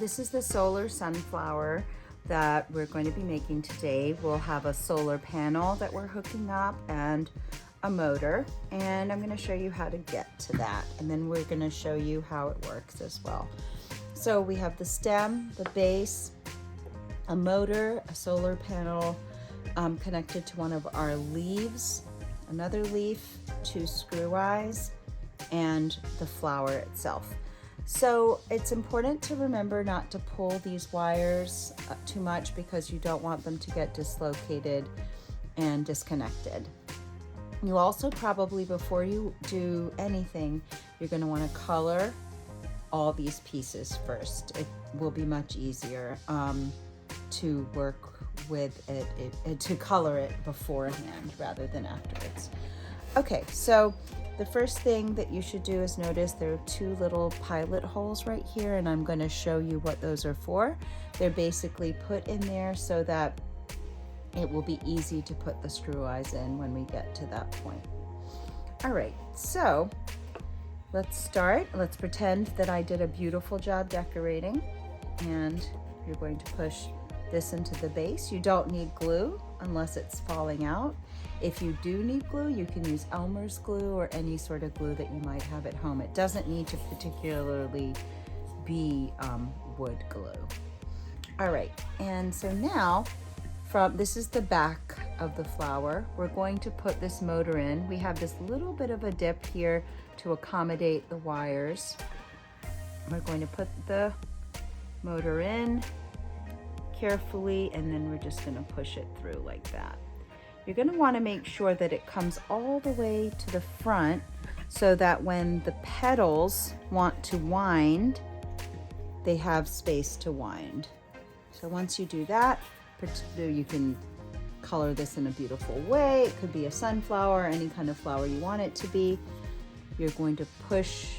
this is the solar sunflower that we're going to be making today. We'll have a solar panel that we're hooking up and a motor, and I'm going to show you how to get to that, and then we're going to show you how it works as well. So we have the stem, the base, a motor, a solar panel connected to one of our leaves, another leaf, 2 screw eyes, and the flower itself. So it's important to remember not to pull these wires too much because you don't want them to get dislocated and disconnected. You also probably, before you do anything, you're going to want to color all these pieces first. It will be much easier to work with it, to color it beforehand rather than afterwards. Okay, so the first thing that you should do is notice there are 2 little pilot holes right here, and I'm going to show you what those are for. They're basically put in there so that it will be easy to put the screw eyes in when we get to that point. All right, so let's start. Let's pretend that I did a beautiful job decorating, and you're going to push this into the base. You don't need glue unless it's falling out. If you do need glue, you can use Elmer's glue or any sort of glue that you might have at home. It doesn't need to particularly be wood glue. All right, and so now this is the back of the flower. We're going to put this motor in. We have this little bit of a dip here to accommodate the wires. We're going to put the motor in carefully, and then we're just going to push it through like that. You're going to want to make sure that it comes all the way to the front so that when the petals want to wind, they have space to wind. So once you do that, you can color this in a beautiful way. It could be a sunflower, any kind of flower you want it to be. You're going to push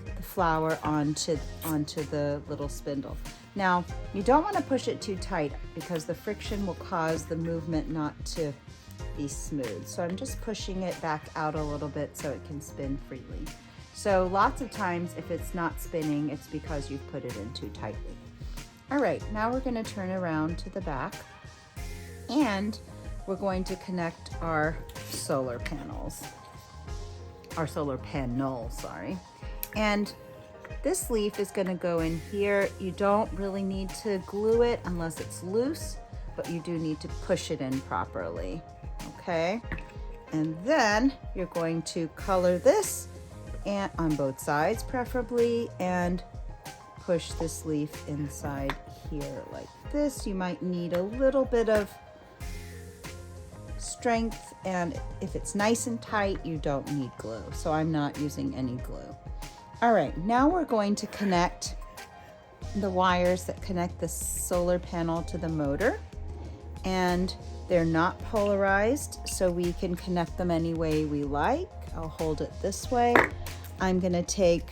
the flower onto the little spindle. Now, you don't want to push it too tight because the friction will cause the movement not to be smooth. So I'm just pushing it back out a little bit so it can spin freely. So lots of times if it's not spinning, it's because you've put it in too tightly. All right, now we're going to turn around to the back, and we're going to connect our solar panel, sorry. And this leaf is going to go in here. You don't really need to glue it unless it's loose, but you do need to push it in properly, okay? And then you're going to color this and on both sides preferably, and push this leaf inside here like this. You might need a little bit of strength, and if it's nice and tight, you don't need glue. So I'm not using any glue. All right, now we're going to connect the wires that connect the solar panel to the motor, and they're not polarized, so we can connect them any way we like. I'll hold it this way. I'm gonna take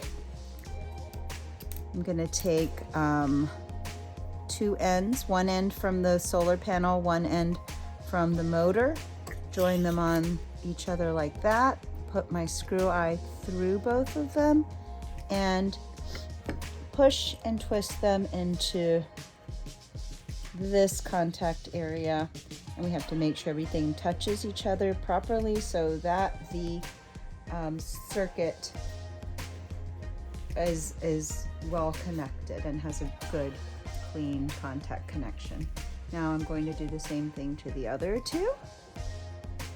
2 ends, one end from the solar panel, one end from the motor, join them on each other like that, put my screw eye through both of them, and push and twist them into this contact area. And we have to make sure everything touches each other properly so that the circuit is well connected and has a good, clean contact connection. Now I'm going to do the same thing to the other 2,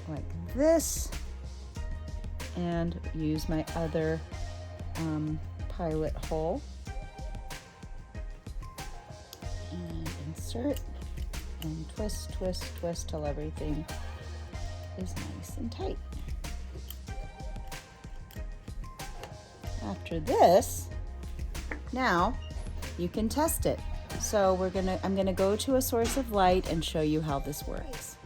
like this, and use my other pilot hole and insert and twist, twist, twist till everything is nice and tight. After this, now you can test it. So I'm gonna go to a source of light and show you how this works.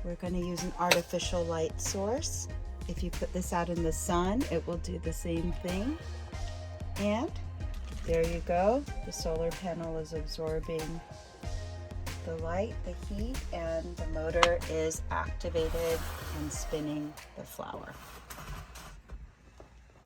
We're gonna use an artificial light source. If you put this out in the sun, it will do the same thing. And there you go. The solar panel is absorbing the light, the heat, and the motor is activated and spinning the flower.